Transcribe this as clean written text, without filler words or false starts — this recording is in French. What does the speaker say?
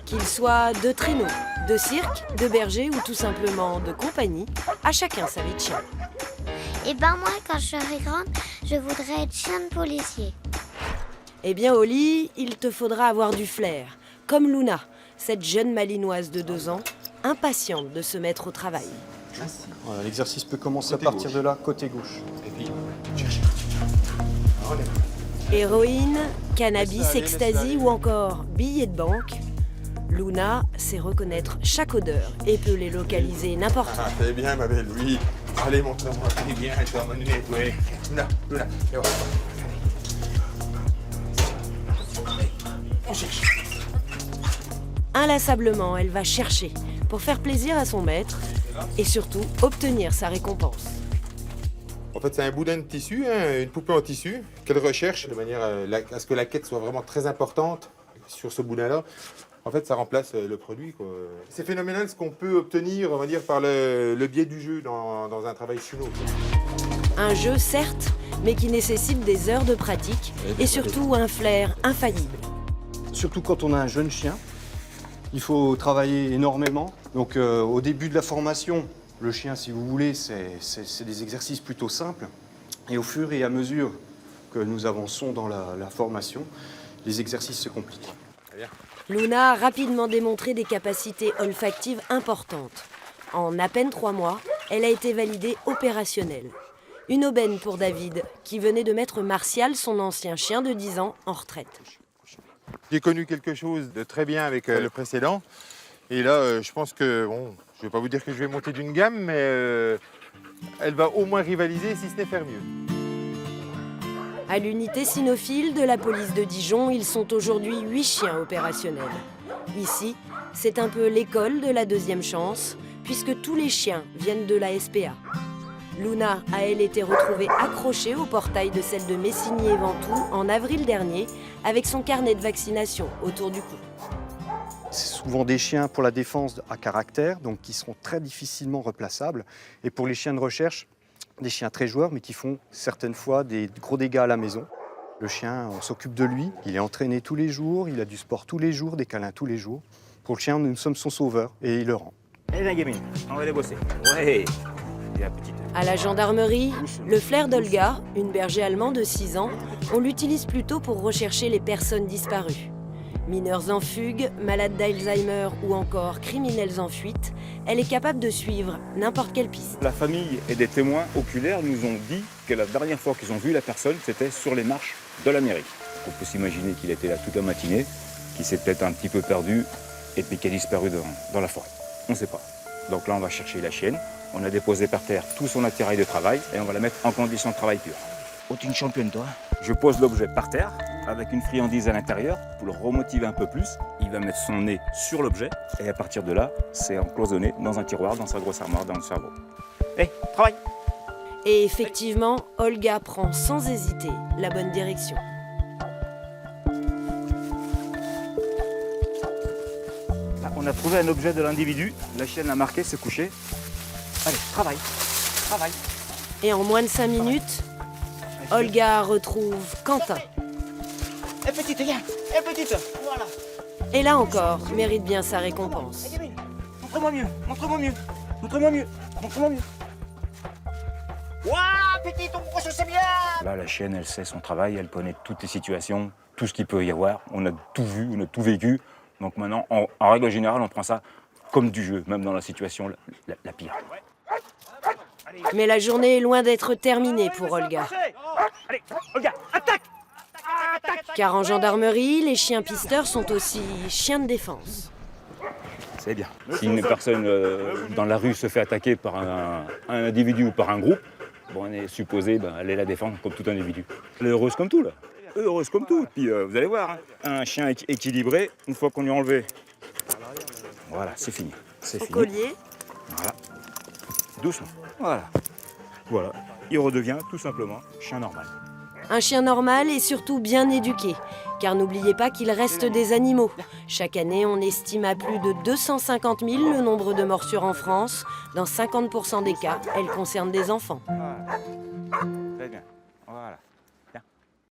Qu'ils soient de traîneau, de cirque, de berger ou tout simplement de compagnie, à chacun sa vie de chien. Et ben moi, quand je serai grande, je voudrais être chien de policier. Eh bien, Oli, il te faudra avoir du flair, comme Luna, cette jeune malinoise de 2 ans, impatiente de se mettre au travail. Voilà, l'exercice peut commencer côté à partir gauche. De là, côté gauche. Héroïne, cannabis, ecstasy ou encore billets de banque, Luna sait reconnaître chaque odeur et peut les localiser n'importe où. Ah, t'es bien, ma belle, oui. Allez, montre-moi. T'es bien, je dois m'amener, oui. Luna, Luna, et voilà. On cherche. Inlassablement, elle va chercher pour faire plaisir à son maître et surtout obtenir sa récompense. En fait, c'est un boudin de tissu, hein, une poupée en tissu, qu'elle recherche de manière à ce que la quête soit vraiment très importante sur ce boudin-là. En fait, ça remplace le produit, quoi. C'est phénoménal ce qu'on peut obtenir, on va dire, par le biais du jeu dans un travail chino. Un jeu, certes, mais qui nécessite des heures de pratique et surtout un flair infaillible. Surtout quand on a un jeune chien, il faut travailler énormément. Donc au début de la formation, le chien, si vous voulez, c'est des exercices plutôt simples. Et au fur et à mesure que nous avançons dans la formation, les exercices se compliquent. Luna a rapidement démontré des capacités olfactives importantes. En à peine 3 mois, elle a été validée opérationnelle. Une aubaine pour David, qui venait de mettre Martial, son ancien chien de 10 ans, en retraite. J'ai connu quelque chose de très bien avec le précédent. Et là, je pense que, bon, je ne vais pas vous dire que je vais monter d'une gamme, mais elle va au moins rivaliser, si ce n'est faire mieux. À l'unité cynophile de la police de Dijon, ils sont aujourd'hui 8 chiens opérationnels. Ici, c'est un peu l'école de la deuxième chance, puisque tous les chiens viennent de la SPA. Luna a, elle, été retrouvée accrochée au portail de celle de Messigny-et-Ventoux en avril dernier, avec son carnet de vaccination autour du cou. C'est souvent des chiens pour la défense à caractère, donc qui seront très difficilement replaçables. Et pour les chiens de recherche, des chiens très joueurs, mais qui font certaines fois des gros dégâts à la maison. Le chien, on s'occupe de lui, il est entraîné tous les jours, il a du sport tous les jours, des câlins tous les jours. Pour le chien, nous sommes son sauveur et il le rend. Allez la gamine, on va aller bosser. Ouais. Et la petite. À la gendarmerie, le flair d'Olga, une berger allemande de 6 ans, on l'utilise plutôt pour rechercher les personnes disparues. Mineurs en fugue, malades d'Alzheimer ou encore criminels en fuite, elle est capable de suivre n'importe quelle piste. La famille et des témoins oculaires nous ont dit que la dernière fois qu'ils ont vu la personne, c'était sur les marches de la mairie. On peut s'imaginer qu'il était là toute la matinée, qu'il s'est peut-être un petit peu perdu et puis qu'il a disparu dans la forêt. On ne sait pas. Donc là, on va chercher la chienne. On a déposé par terre tout son attirail de travail et on va la mettre en condition de travail pure. Oh, t'es une championne, toi. Je pose l'objet par terre avec une friandise à l'intérieur pour le remotiver un peu plus. Il va mettre son nez sur l'objet et à partir de là, c'est encloisonné dans un tiroir, dans sa grosse armoire, dans le cerveau. Hé, travaille! Et effectivement, Olga prend sans hésiter la bonne direction. Là, on a trouvé un objet de l'individu. La chienne l'a marqué, se coucher. Allez, travaille, travaille. Et en moins de 5 minutes, Olga retrouve Quentin. Eh petite, viens! Eh petite! Voilà! Et là encore, mérite bien sa récompense. Eh gamine, montre-moi mieux, montre-moi mieux, montre-moi mieux, montre-moi mieux. Ouah, petite, on croit que c'est bien! Là, la chienne, elle sait son travail, elle connaît toutes les situations, tout ce qu'il peut y avoir. On a tout vu, on a tout vécu. Donc maintenant, en règle générale, on prend ça comme du jeu, même dans la situation la pire. Mais la journée est loin d'être terminée pour Olga. Allez, Olga, attaque! Car en gendarmerie, les chiens pisteurs sont aussi chiens de défense. C'est bien. Si une personne dans la rue se fait attaquer par un individu ou par un groupe, bon, on est supposé aller la défendre comme tout individu. Elle est heureuse comme tout, là. Heureuse comme tout. Puis vous allez voir, hein, un chien équilibré, une fois qu'on lui a enlevé, voilà, c'est fini. C'est fini. Collier. Voilà. Doucement. Voilà. Voilà. Il redevient tout simplement chien normal. Un chien normal et surtout bien éduqué. Car n'oubliez pas qu'il reste des animaux. Chaque année, on estime à plus de 250 000 le nombre de morsures en France. Dans 50% des cas, elles concernent des enfants. Voilà. Très bien. Voilà.